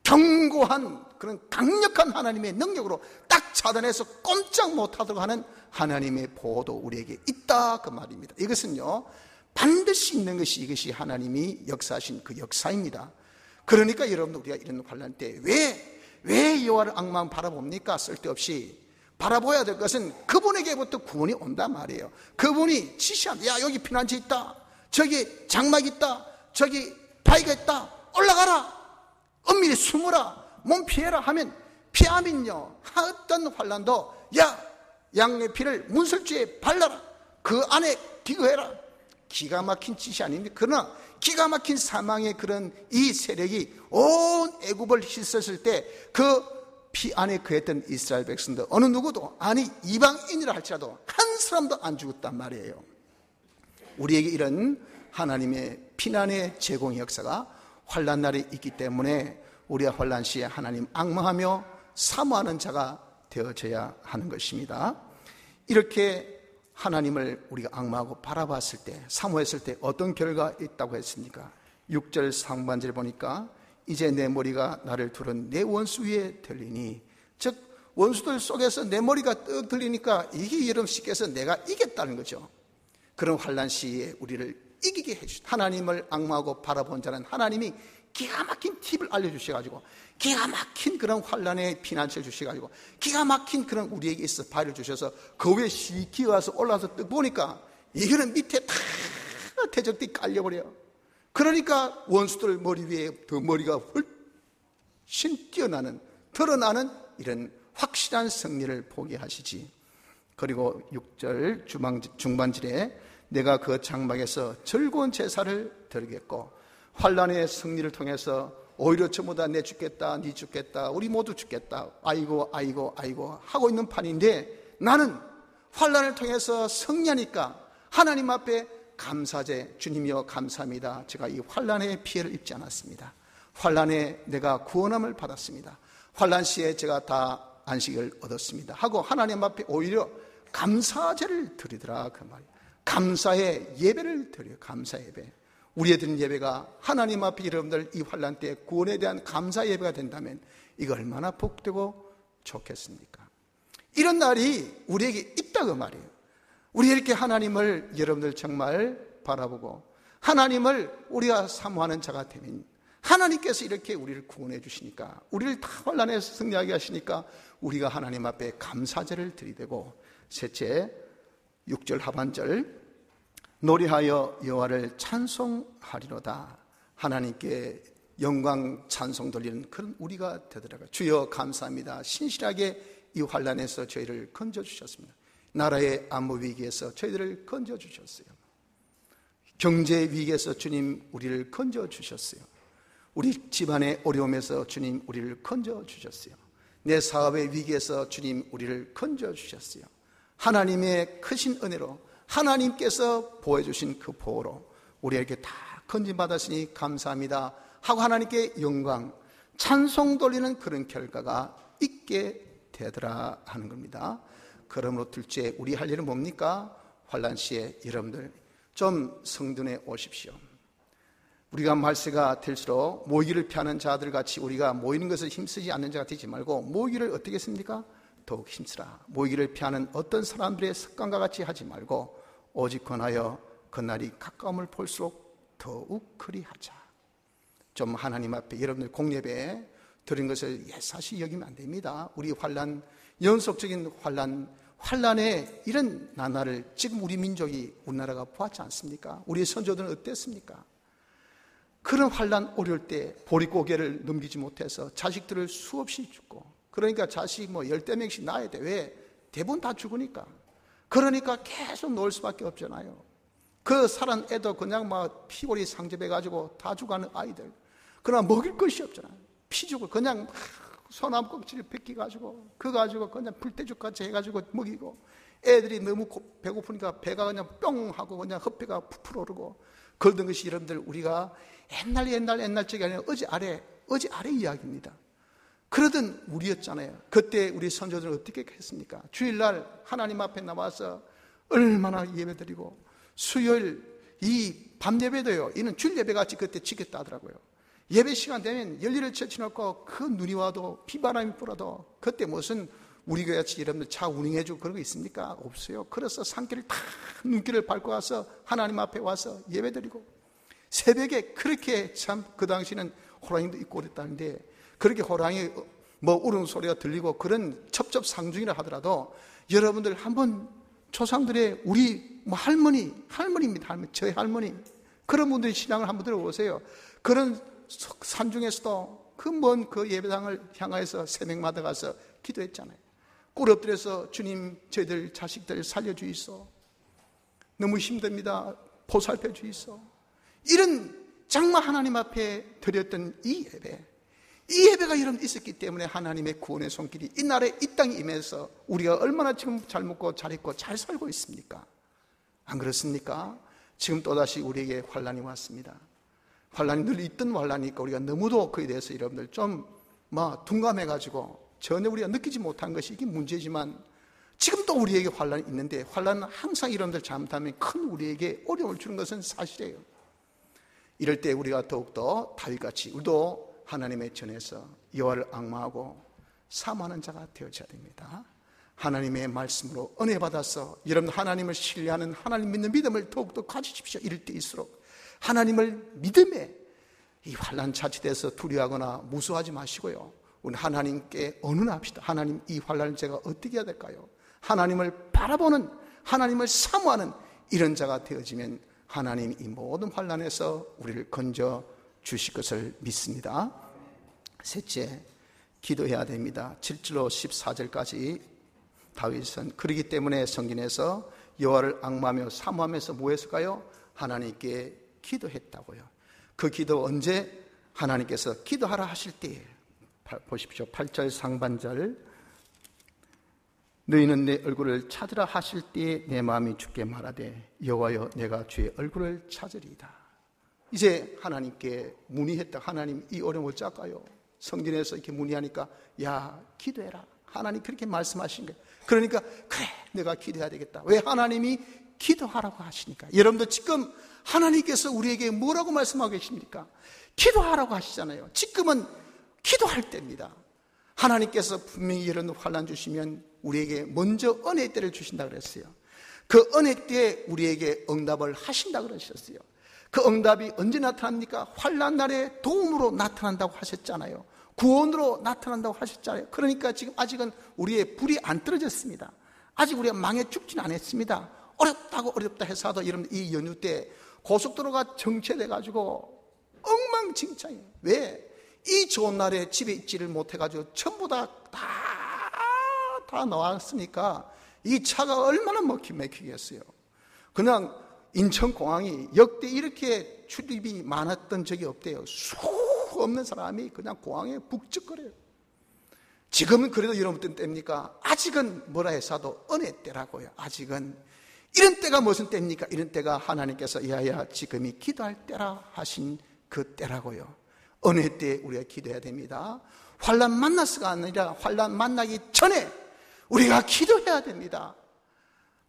견고한 그런 강력한 하나님의 능력으로 딱 차단해서 꼼짝 못하도록 하는 하나님의 보호도 우리에게 있다 그 말입니다. 이것은요 반드시 있는 것이 이것이 하나님이 역사하신 그 역사입니다. 그러니까 여러분들 우리가 이런 환난 때 왜 여호와를 앙망 바라봅니까? 쓸데없이 바라봐야 될 것은 그분에게부터 구원이 온단 말이에요. 그분이 지시합니다. 야, 여기 피난처 있다, 저기 장막 있다, 저기 바위가 있다, 올라가라, 은밀히 숨으라, 몸 피해라 하면 피하면요 어떤 환난도 야, 양의 피를 문설주에 발라라, 그 안에 기거해라. 기가 막힌 짓이 아닙니다. 그러나 기가 막힌 사망의 그런 이 세력이 온 애굽을 휩쓸었을 때 그 피 안에 거했던 이스라엘 백성들 어느 누구도, 아니 이방인이라 할지라도 한 사람도 안 죽었단 말이에요. 우리에게 이런 하나님의 피난의 제공의 역사가 환난 날에 있기 때문에 우리가 환난 시에 하나님 앙망하며 사모하는 자가 되어져야 하는 것입니다. 이렇게 하나님을 우리가 앙망하고 바라봤을 때, 사모했을 때 어떤 결과가 있다고 했습니까? 6절 상반절에 보니까 이제 내 머리가 나를 두른 내 원수 위에 들리니, 즉 원수들 속에서 내 머리가 떡 들리니까 이게 여러분 쉽게 해서 내가 이겼다는 거죠. 그런 환난 시에 우리를 이기게 해주신, 하나님을 앙망하고 바라본 자는 하나님이 기가 막힌 팁을 알려주셔가지고, 기가 막힌 그런 환난의 피난처를 주셔가지고, 기가 막힌 그런 우리에게 있어 발을 주셔서 그 위에 시키 와서 올라와서 딱 보니까 이거는 밑에 다 대적들이 깔려버려요. 그러니까 원수들 머리 위에 더 머리가 훨씬 뛰어나는, 드러나는 이런 확실한 승리를 보게 하시지. 그리고 6절 중반절에 내가 그 장막에서 즐거운 제사를 드리겠고, 환난의 승리를 통해서 오히려 전부 다 내 죽겠다, 네 죽겠다, 우리 모두 죽겠다, 아이고 아이고 아이고 하고 있는 판인데, 나는 환난을 통해서 승리하니까 하나님 앞에 감사제, 주님이여 감사합니다. 제가 이 환난의 피해를 입지 않았습니다. 환난에 내가 구원함을 받았습니다. 환난 시에 제가 다 안식을 얻었습니다 하고 하나님 앞에 오히려 감사제를 드리더라, 그 말이에요. 감사의 예배를 드려요. 감사 예배. 우리의 드린 예배가 하나님 앞에 여러분들 이 환난 때 구원에 대한 감사 예배가 된다면 이거 얼마나 복되고 좋겠습니까? 이런 날이 우리에게 있다 그 말이에요. 우리 이렇게 하나님을 여러분들 정말 바라보고 하나님을 우리가 사모하는 자가 되면 하나님께서 이렇게 우리를 구원해 주시니까, 우리를 다 환난에서 승리하게 하시니까 우리가 하나님 앞에 감사제를 드리되고, 셋째 6절 하반절 노래하여 여호와를 찬송하리로다. 하나님께 영광 찬송 돌리는 그런 우리가 되더라고요. 주여 감사합니다. 신실하게 이 환난에서 저희를 건져주셨습니다. 나라의 안보 위기에서 저희들을 건져주셨어요. 경제 위기에서 주님 우리를 건져주셨어요. 우리 집안의 어려움에서 주님 우리를 건져주셨어요. 내 사업의 위기에서 주님 우리를 건져주셨어요. 하나님의 크신 은혜로, 하나님께서 보여주신 그 보호로 우리에게 다 건진받았으니 감사합니다 하고 하나님께 영광, 찬송 돌리는 그런 결과가 있게 되더라 하는 겁니다. 그러므로 둘째, 우리 할 일은 뭡니까? 환난 시에 여러분들 좀 성둔에 오십시오. 우리가 말세가 될수록 모이기를 피하는 자들 같이 우리가 모이는 것을 힘쓰지 않는 자가 되지 말고, 모이기를 어떻게 했습니까? 더욱 힘쓰라. 모이기를 피하는 어떤 사람들의 습관과 같이 하지 말고 오직 권하여 그날이 가까움을 볼수록 더욱 그리하자. 좀 하나님 앞에 여러분들 공예배 드린 것을 예사시 여기면 안 됩니다. 우리 환난, 연속적인 환난의 이런 나날을 지금 우리 민족이, 우리나라가 보았지 않습니까? 우리 선조들은 어땠습니까? 그런 환난 어려울 때 보릿고개를 넘기지 못해서 자식들을 수없이 죽고, 그러니까 자식 10명씩 낳아야 돼. 왜? 대부분 다 죽으니까. 그러니까 계속 놓을 수밖에 없잖아요. 그 살은 애도 그냥 막 피골이 상접해가지고 다 죽어가는 아이들. 그러나 먹일 것이 없잖아요. 피죽을 그냥 소나무 껍질을 벗겨가지고 그거 가지고 그냥 불대죽같이 해가지고 먹이고, 애들이 너무 배고프니까 배가 그냥 뿅 하고 그냥 헛배가 부풀어 오르고 그러던 것이 여러분들 우리가 옛날 적이 아니라 어제 아래 이야기입니다. 그러던 우리였잖아요. 그때 우리 선조들은 어떻게 했습니까? 주일날 하나님 앞에 나와서 얼마나 예배드리고, 수요일 이 밤 예배도요, 이는 주일 예배같이 그때 지켰다 하더라고요. 예배 시간 되면 열일을 쳐치놓고 그 눈이 와도 비바람이 불어도 그때 무슨 우리 같이 여러분들 차 운행해주고 그런 거 있습니까? 없어요. 그래서 산길을 다 눈길을 밟고 와서 하나님 앞에 와서 예배드리고, 새벽에 그렇게 참 그 당시는 호랑이도 있고 그랬다는데, 그렇게 호랑이 울음소리가 들리고 그런 첩첩상중이라 하더라도 여러분들 한번 조상들의 우리 할머니입니다. 저희 할머니, 그런 분들이 신앙을 한번 들어보세요. 그런 산중에서도 그 먼 그 예배당을 향하여서 새벽마다 가서 기도했잖아요. 꿇 엎드려서 주님 저희들 자식들 살려주이소, 너무 힘듭니다, 보살펴 주이소. 이런 정말 하나님 앞에 드렸던 이 예배가 여러분 있었기 때문에 하나님의 구원의 손길이 이 날에 이 땅에 임해서 우리가 얼마나 지금 잘 먹고 잘 입고 잘 살고 있습니까? 안 그렇습니까? 지금 또다시 우리에게 환난이 왔습니다. 환난이 늘 있던 환난이니까 우리가 너무도 그에 대해서 여러분들 좀 둔감해가지고 전혀 우리가 느끼지 못한 것이 이게 문제지만 지금도 우리에게 환난이 있는데 환난은 항상 여러분들 잘못하면 큰 우리에게 어려움을 주는 것은 사실이에요. 이럴 때 우리가 더욱더 다윗같이 우리도 하나님의 전에서 여호와를 앙망하고 사모하는 자가 되어져야 됩니다. 하나님의 말씀으로 은혜 받아서 여러분 하나님을 신뢰하는 하나님 믿는 믿음을 더욱더 가지십시오. 이럴 때일수록 하나님을 믿음에 이 환난 자칫해서 두려워하거나 무서워하지 마시고요. 우리 하나님께 언언합시다. 하나님, 이 환난을 제가 어떻게 해야 될까요? 하나님을 바라보는, 하나님을 사모하는 이런 자가 되어지면 하나님 이 모든 환난에서 우리를 건져 주실 것을 믿습니다. 셋째, 기도해야 됩니다. 7절로 14절까지 다윗은 그러기 때문에 성경에서 여호와를 앙망하며 사모하면서 뭐 했을까요? 하나님께 기도했다고요. 그 기도 언제? 하나님께서 기도하라 하실 때에 보십시오. 8절 상반절 너희는 내 얼굴을 찾으라 하실 때에 내 마음이 주께 말하되 여호와여 내가 주의 얼굴을 찾으리이다. 이제 하나님께 문의했다. 하나님 이 어려움을 어쩔까요? 성전에서 이렇게 문의하니까 야 기도해라. 하나님 그렇게 말씀하신 거예요. 그러니까 그래 내가 기도해야 되겠다. 왜? 하나님이 기도하라고 하시니까. 여러분들 지금 하나님께서 우리에게 뭐라고 말씀하고 계십니까? 기도하라고 하시잖아요. 지금은 기도할 때입니다. 하나님께서 분명히 이런 환난 주시면 우리에게 먼저 은혜의 때를 주신다 그랬어요. 그 은혜 때에 우리에게 응답을 하신다 그러셨어요. 그 응답이 언제 나타납니까? 환난 날에 도움으로 나타난다고 하셨잖아요. 구원으로 나타난다고 하셨잖아요. 그러니까 지금 아직은 우리의 불이 안 떨어졌습니다. 아직 우리가 망해 죽지는 않았습니다. 어렵다 해서도 여러분 이 연휴 때 고속도로가 정체돼가지고 엉망진창이에요. 왜? 이 좋은 날에 집에 있지를 못해가지고 전부 다 나왔으니까 이 차가 얼마나 막히겠어요. 그냥 인천공항이 역대 이렇게 출입이 많았던 적이 없대요. 수 없는 사람이 그냥 공항에 북적거려요. 지금은 그래도 여러분 때입니까? 아직은 뭐라 해서도 은혜 때라고요. 아직은. 이런 때가 무슨 때입니까? 이런 때가 하나님께서 야야 지금이 기도할 때라 하신 그 때라고요. 은혜 때 우리가 기도해야 됩니다. 환난 만나서가 아니라 환난 만나기 전에 우리가 기도해야 됩니다.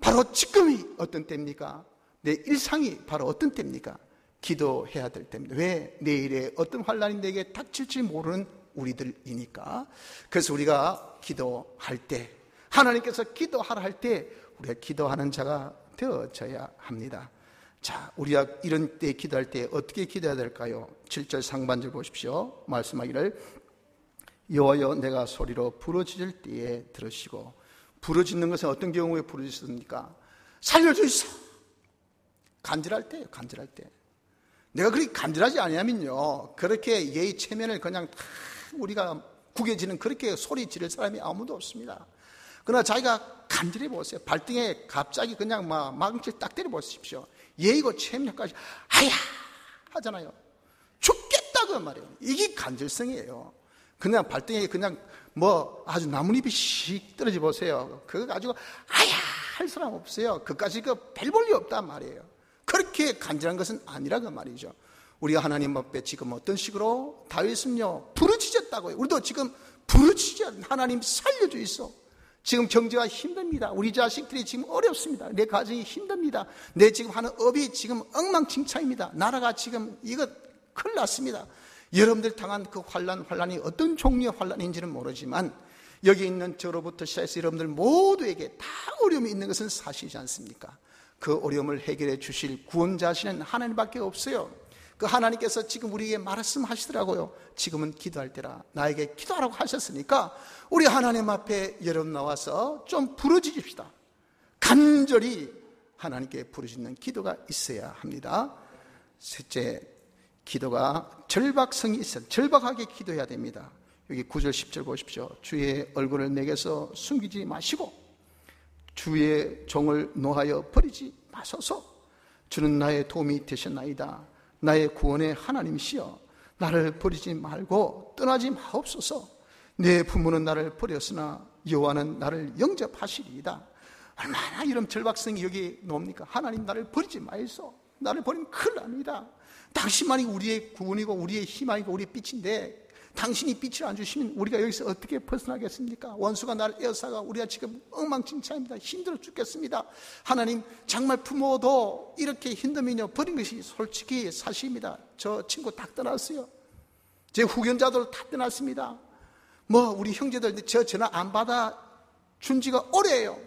바로 지금이 어떤 때입니까? 내 일상이 바로 어떤 때입니까? 기도해야 될 때입니다. 왜? 내일에 어떤 환난이 내게 닥칠지 모르는 우리들이니까. 그래서 우리가 기도할 때, 하나님께서 기도하라 할 때 우리가 기도하는 자가 되어져야 합니다. 자, 우리가 이런 때 기도할 때 어떻게 기도해야 될까요? 7절 상반절 보십시오. 말씀하기를 여호와여 내가 소리로 부르짖을 때에 들으시고. 부르짖는 것은 어떤 경우에 부르짖습니까? 살려주시소. 간절할 때예요. 간절할 때. 내가 그렇게 간절하지 않으면요 그렇게 예의 체면을 그냥 다 우리가 구겨지는 그렇게 소리 지를 사람이 아무도 없습니다. 그러나 자기가 간절히 보세요. 발등에 갑자기 그냥 망칠 딱 때려 보십시오. 예의고 체면까지 아야 하잖아요. 죽겠다고 말이에요. 이게 간절성이에요. 그냥 발등에 그냥 아주 나뭇잎이 씩 떨어져 보세요. 그거 가지고 아야 할 사람 없어요. 그까지 별 볼일 없단 말이에요. 그렇게 간절한 것은 아니라고 말이죠. 우리가 하나님 앞에 지금 어떤 식으로 다윗은요 부르짖었다고요. 우리도 지금 부르짖어 하나님 살려주이소. 지금 경제가 힘듭니다. 우리 자식들이 지금 어렵습니다. 내 가정이 힘듭니다. 내 지금 하는 업이 지금 엉망진창입니다. 나라가 지금 이거 큰일 났습니다. 여러분들 당한 그 환난이 어떤 종류의 환난인지는 모르지만 여기 있는 저로부터 시작해서 여러분들 모두에게 다 어려움이 있는 것은 사실이지 않습니까? 그 어려움을 해결해 주실 구원자시는 하나님밖에 없어요. 그 하나님께서 지금 우리에게 말씀하시더라고요. 지금은 기도할 때라. 나에게 기도하라고 하셨으니까 우리 하나님 앞에 여러분 나와서 좀 부르짖읍시다. 간절히 하나님께 부르짖는 기도가 있어야 합니다. 셋째, 기도가 절박성이 있어요. 절박하게 기도해야 됩니다. 여기 9절 10절 보십시오. 주의 얼굴을 내게서 숨기지 마시고 주의 종을 노하여 버리지 마소서. 주는 나의 도움이 되셨나이다. 나의 구원의 하나님이시여 나를 버리지 말고 떠나지 마옵소서. 내 부모는 나를 버렸으나 여호와는 나를 영접하시리이다. 얼마나 이런 절박성이 여기 나옵니까? 하나님 나를 버리지 마이소. 나를 버리면 큰일 납니다. 당신만이 우리의 구원이고 우리의 희망이고 우리의 빛인데 당신이 빛을 안 주시면 우리가 여기서 어떻게 벗어나겠습니까? 원수가 나를 에워싸가 우리가 지금 엉망진창입니다. 힘들어 죽겠습니다. 하나님 정말 부모도 이렇게 힘들면요 버린 것이 솔직히 사실입니다. 저 친구 다 떠났어요. 제 후견자들 다 떠났습니다. 우리 형제들 저 전화 안 받아 준 지가 오래예요.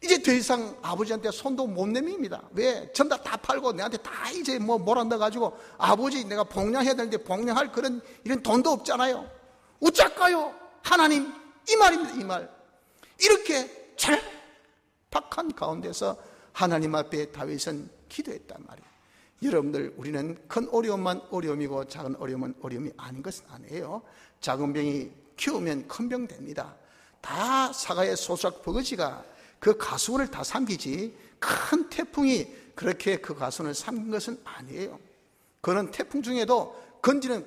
이제 더 이상 아버지한테 손도 못 내밉니다. 왜? 전부 다 팔고 내한테 다 이제 몰아넣어가지고 아버지 내가 봉양해야 되는데 봉양할 그런 이런 돈도 없잖아요. 어쩔까요? 하나님 이 말입니다. 이 말. 이렇게 절박한 가운데서 하나님 앞에 다윗은 기도했단 말이에요. 여러분들 우리는 큰 어려움만 어려움이고 작은 어려움은 어려움이 아닌 것은 아니에요. 작은 병이 키우면 큰 병 됩니다. 다 사과의 소작 버거지가 그 가수원을 다 삼키지 큰 태풍이 그렇게 그 가수원을 삼킨 것은 아니에요. 그는 태풍 중에도 건지는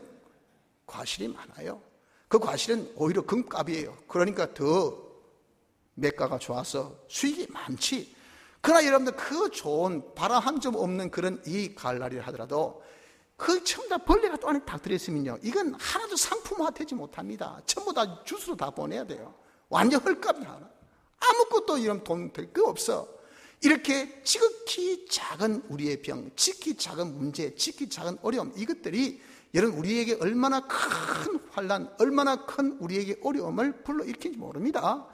과실이 많아요. 그 과실은 오히려 금값이에요. 그러니까 더 매가가 좋아서 수익이 많지. 그러나 여러분들 그 좋은 바람 한 점 없는 그런 이 가을날이라 하더라도 그 전부 다 벌레가 또 안에 딱 들어있으면요 이건 하나도 상품화 되지 못합니다. 전부 다 주스로 다 보내야 돼요. 완전 헐값이 하나. 아무것도 이런 돈 될 거 없어. 이렇게 지극히 작은 우리의 병, 지극히 작은 문제, 지극히 작은 어려움, 이것들이 여러분 우리에게 얼마나 큰 환난, 얼마나 큰 우리에게 어려움을 불러일으키는지 모릅니다.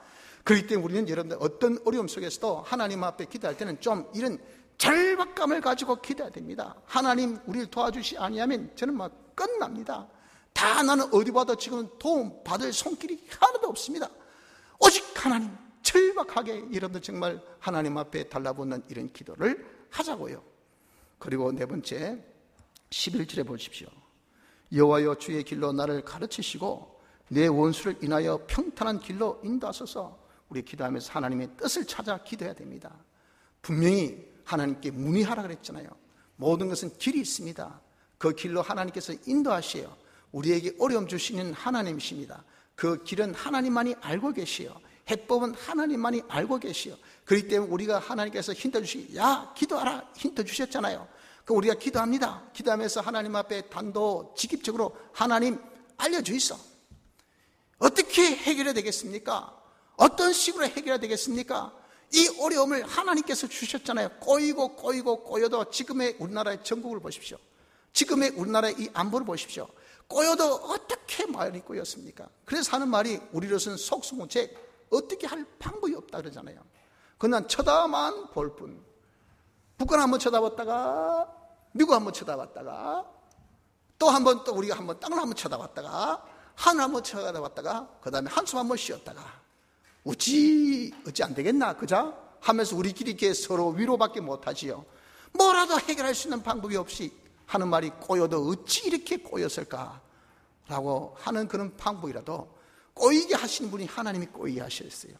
그렇기 때문에 우리는 여러분들 어떤 어려움 속에서도 하나님 앞에 기도할 때는 좀 이런 절박감을 가지고 기도해야 됩니다. 하나님 우리를 도와주시 아니하면 저는 막 끝납니다. 다 나는 어디 봐도 지금 도움 받을 손길이 하나도 없습니다. 오직 하나님 절박하게 여러분들 정말 하나님 앞에 달라붙는 이런 기도를 하자고요. 그리고 네 번째 11절에 보십시오. 여호와여 주의 길로 나를 가르치시고 내 원수를 인하여 평탄한 길로 인도하소서. 우리 기도하면서 하나님의 뜻을 찾아 기도해야 됩니다. 분명히 하나님께 문의하라 그랬잖아요. 모든 것은 길이 있습니다. 그 길로 하나님께서 인도하시요. 우리에게 어려움 주시는 하나님이십니다. 그 길은 하나님만이 알고 계시요. 해법은 하나님만이 알고 계시요. 그렇기 때문에 우리가 하나님께서 힌트 주시기, 야 기도하라 힌트 주셨잖아요. 그 우리가 기도합니다. 기도하면서 하나님 앞에 단도직입적으로 하나님 알려주이소. 어떻게 해결해야 되겠습니까? 어떤 식으로 해결해야 되겠습니까? 이 어려움을 하나님께서 주셨잖아요. 꼬여도 지금의 우리나라의 전국을 보십시오. 지금의 우리나라의 이 안보를 보십시오. 꼬여도 어떻게 많이 꼬였습니까? 그래서 하는 말이 우리로서는 속수무책, 어떻게 할 방법이 없다 그러잖아요. 그냥 쳐다만 볼 뿐. 북한 한번 쳐다봤다가 미국 한번 쳐다봤다가 또 한번 또 우리가 한번 땅을 한번 쳐다봤다가 하늘 한번 쳐다봤다가 그 다음에 한숨 한번 쉬었다가 어찌 안 되겠나 그자? 하면서 우리끼리 이렇게 서로 위로밖에 못하지요. 뭐라도 해결할 수 있는 방법이 없이 하는 말이 꼬여도 어찌 이렇게 꼬였을까? 라고 하는 그런 방법이라도 꼬이게 하시는 분이 하나님이 꼬이게 하셨어요.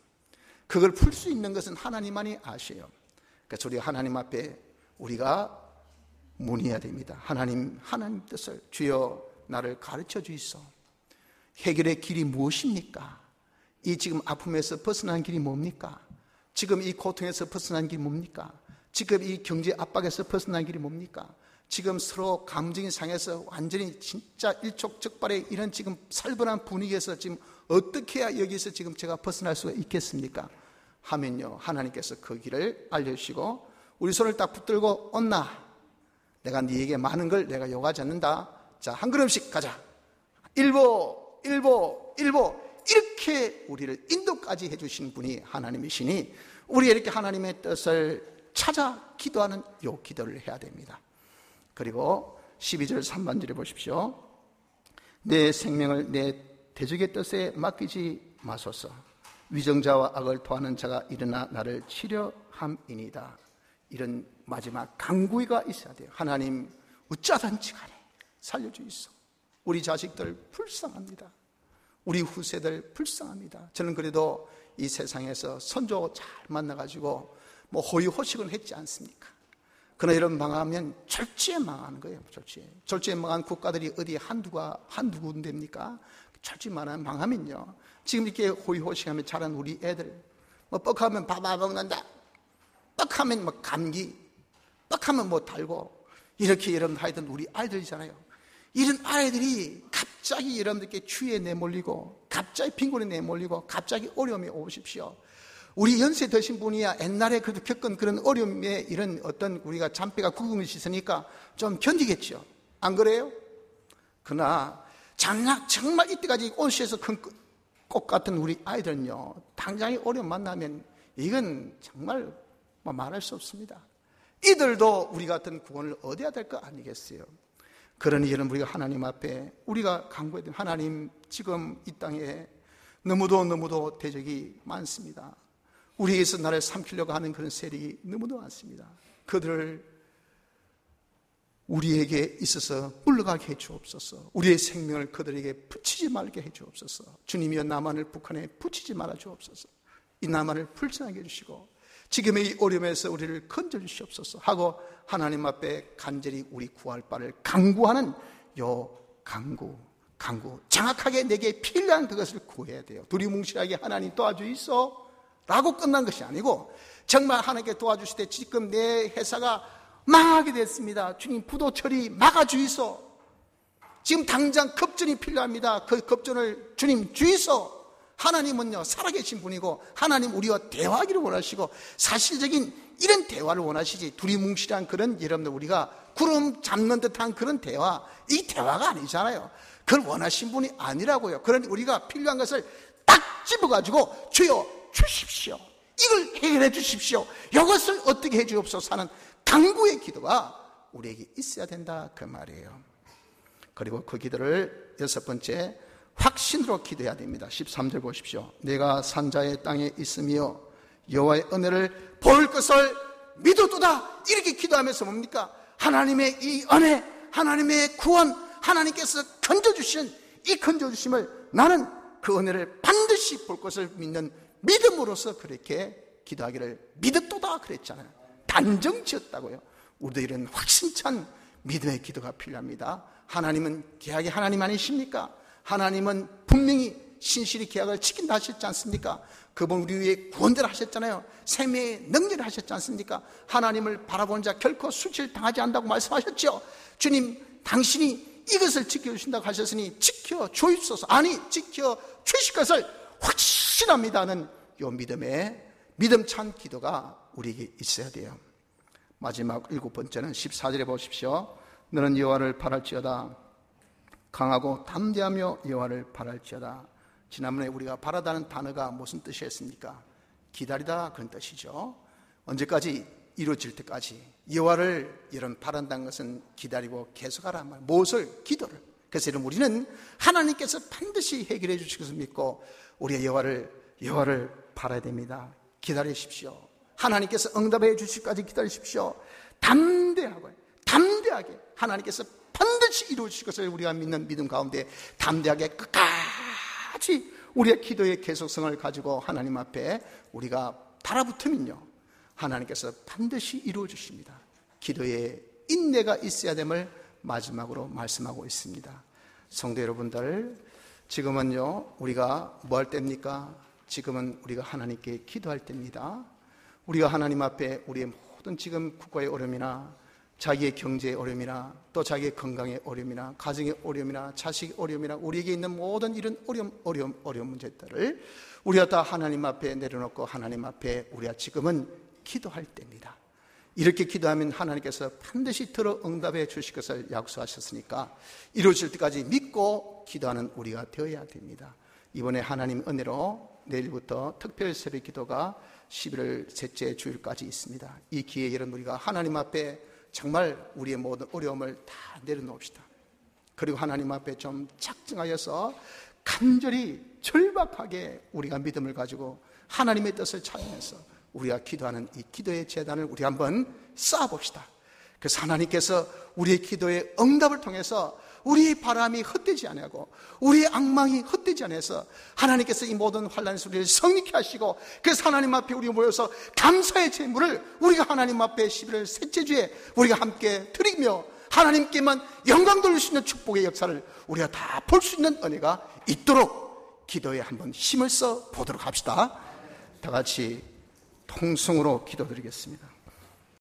그걸 풀 수 있는 것은 하나님만이 아셔요. 그래서 우리가 하나님 앞에 우리가 문의해야 됩니다. 하나님 뜻을 주여 나를 가르쳐 주이소. 해결의 길이 무엇입니까? 이 지금 아픔에서 벗어난 길이 뭡니까? 지금 이 고통에서 벗어난 길이 뭡니까? 지금 이 경제 압박에서 벗어난 길이 뭡니까? 지금 서로 감정이 상해서 완전히 진짜 일촉즉발의 이런 지금 살벌한 분위기에서 지금 어떻게 해야 여기서 지금 제가 벗어날 수가 있겠습니까? 하면요 하나님께서 그 길을 알려주시고 우리 손을 딱 붙들고 온나 내가 네에게 많은 걸 내가 요구하지 않는다. 자, 한 걸음씩 가자. 일보 이렇게 우리를 인도까지 해주신 분이 하나님이시니 우리 이렇게 하나님의 뜻을 찾아 기도하는 요 기도를 해야 됩니다. 그리고 12절 3반절에 보십시오. 내 생명을 내 대적의 뜻에 맡기지 마소서. 위정자와 악을 토하는 자가 일어나 나를 치려함이니이다. 이런 마지막 간구가 있어야 돼요. 하나님 어쩌든지 간에 살려주이소. 우리 자식들 불쌍합니다. 우리 후세들 불쌍합니다. 저는 그래도 이 세상에서 선조 잘 만나가지고 뭐 호의호식은 했지 않습니까? 그러나 이런 망하면 졸지에 망하는 거예요. 졸지에 망한 국가들이 어디 한두 군데입니까? 졸지에 망하면요, 지금 이렇게 호의호식하며 자란 우리 애들, 뭐 뻑하면 밥아 먹는다, 뻑하면 뭐 감기, 뻑하면 뭐 달고, 이렇게 여러분 하여튼 우리 아이들이잖아요. 이런 아이들이 갑자기 여러분들께 추위에 내몰리고, 갑자기 빈곤에 내몰리고, 갑자기 어려움이 오십시오. 우리 연세 드신 분이야 옛날에 그래도 겪은 그런 어려움에 이런 어떤 우리가 잔뼈가 굵은 것이 있으니까 좀 견디겠죠. 안 그래요? 그러나 정말 이때까지 온실에서 큰 꽃 같은 우리 아이들은요, 당장에 어려움 만나면 이건 정말 말할 수 없습니다. 이들도 우리 같은 구원을 얻어야 될 거 아니겠어요? 그러니 여러분, 우리가 하나님 앞에 우리가 간구해야 되는, 하나님, 지금 이 땅에 너무도 대적이 많습니다. 우리에게서 나를 삼키려고 하는 그런 세력이 너무도 많습니다. 그들을 우리에게 있어서 물러가게 해주옵소서. 우리의 생명을 그들에게 붙이지 말게 해주옵소서. 주님이여, 나만을 북한에 붙이지 말아 주옵소서. 이 나만을 불쌍하게 해주시고 지금의 이 어려움에서 우리를 건져주시옵소서 하고 하나님 앞에 간절히 우리 구할 바를 간구하는 요 간구, 정확하게 내게 필요한 그것을 구해야 돼요. 두리뭉실하게 하나님 도와주이소 라고 끝난 것이 아니고, 정말 하나님께 도와주실 때 지금 내 회사가 망하게 됐습니다. 주님, 부도 처리 막아주이소. 지금 당장 급전이 필요합니다. 그 급전을 주님 주이소. 하나님은요, 살아계신 분이고 하나님 우리와 대화하기를 원하시고 사실적인 이런 대화를 원하시지, 두리뭉실한 그런, 여러분들 우리가 구름 잡는 듯한 그런 대화, 이 대화가 아니잖아요. 그걸 원하신 분이 아니라고요. 그러니 우리가 필요한 것을 딱 집어가지고 주여 주십시오, 이걸 해결해 주십시오, 이것을 어떻게 해 주옵소서 하는 간구의 기도가 우리에게 있어야 된다, 그 말이에요. 그리고 그 기도를 여섯 번째, 확신으로 기도해야 됩니다. 13절 보십시오. 내가 산자의 땅에 있으며 여호와의 은혜를 볼 것을 믿었도다. 이렇게 기도하면서 뭡니까? 하나님의 이 은혜, 하나님의 구원, 하나님께서 건져주신 이 건져주심을 나는 그 은혜를 반드시 볼 것을 믿는 믿음으로서 그렇게 기도하기를 믿었도다 그랬잖아요. 단정 지었다고요. 우리도 이런 확신찬 믿음의 기도가 필요합니다. 하나님은 계약의 하나님 아니십니까? 하나님은 분명히 신실히 계약을 지킨다 하셨지 않습니까? 그분 우리 위해 구원대로 하셨잖아요. 생명의 능력을 하셨지 않습니까? 하나님을 바라보는 자 결코 수치를 당하지 않는다고 말씀하셨죠. 주님, 당신이 이것을 지켜주신다고 하셨으니 지켜주옵소서. 아니, 지켜주실 것을 확신합니다는 이 믿음찬 기도가 우리에게 있어야 돼요. 마지막 일곱 번째는 14절에 보십시오. 너는 여호와를 바랄지어다. 강하고 담대하며 여호와를 바랄지어다. 지난번에 우리가 바라다는 단어가 무슨 뜻이었습니까? 기다리다, 그런 뜻이죠. 언제까지? 이루어질 때까지. 여호와를 여러분 바란다는 것은 기다리고 계속하란 말. 무엇을? 기도를. 그래서 여러분, 우리는 하나님께서 반드시 해결해 주실 것을 믿고 우리가 여호와를 바라야 됩니다. 기다리십시오. 하나님께서 응답해 주실까지 기다리십시오. 담대하게 하나님께서 반드시 이루어 주실 것을 우리가 믿는 믿음 가운데 담대하게 끝까지 우리의 기도의 계속성을 가지고 하나님 앞에 우리가 달아붙으면요, 하나님께서 반드시 이루어 주십니다. 기도에 인내가 있어야 됨을 마지막으로 말씀하고 있습니다. 성도 여러분들, 지금은요, 우리가 뭐 할 때입니까? 지금은 우리가 하나님께 기도할 때입니다. 우리가 하나님 앞에 우리의 모든 지금 국가의 어려움이나 자기의 경제의 어려움이나 또 자기의 건강의 어려움이나 가정의 어려움이나 자식의 어려움이나 우리에게 있는 모든 이런 어려운 문제들을 우리가 다 하나님 앞에 내려놓고 하나님 앞에 우리가 지금은 기도할 때입니다. 이렇게 기도하면 하나님께서 반드시 들어 응답해 주실 것을 약속하셨으니까 이루어질 때까지 믿고 기도하는 우리가 되어야 됩니다. 이번에 하나님 은혜로 내일부터 특별 새벽 기도가 11월 셋째 주일까지 있습니다. 이 기회에 여러분, 우리가 하나님 앞에 정말 우리의 모든 어려움을 다 내려놓읍시다. 그리고 하나님 앞에 좀 작정하여서 간절히 절박하게 우리가 믿음을 가지고 하나님의 뜻을 찾으면서 우리가 기도하는 이 기도의 제단을 우리 한번 쌓아봅시다. 그래서 하나님께서 우리의 기도의 응답을 통해서 우리의 바람이 헛되지 아니하고 우리의 악망이 헛되지 아니해서 하나님께서 이 모든 환난 소리를 성립케 하시고, 그래서 하나님 앞에 우리 모여서 감사의 제물을 우리가 하나님 앞에 11월 셋째 주에 우리가 함께 드리며 하나님께만 영광 돌릴 수 있는 축복의 역사를 우리가 다 볼 수 있는 은혜가 있도록 기도에 한번 힘을 써 보도록 합시다. 다 같이 통성으로 기도드리겠습니다.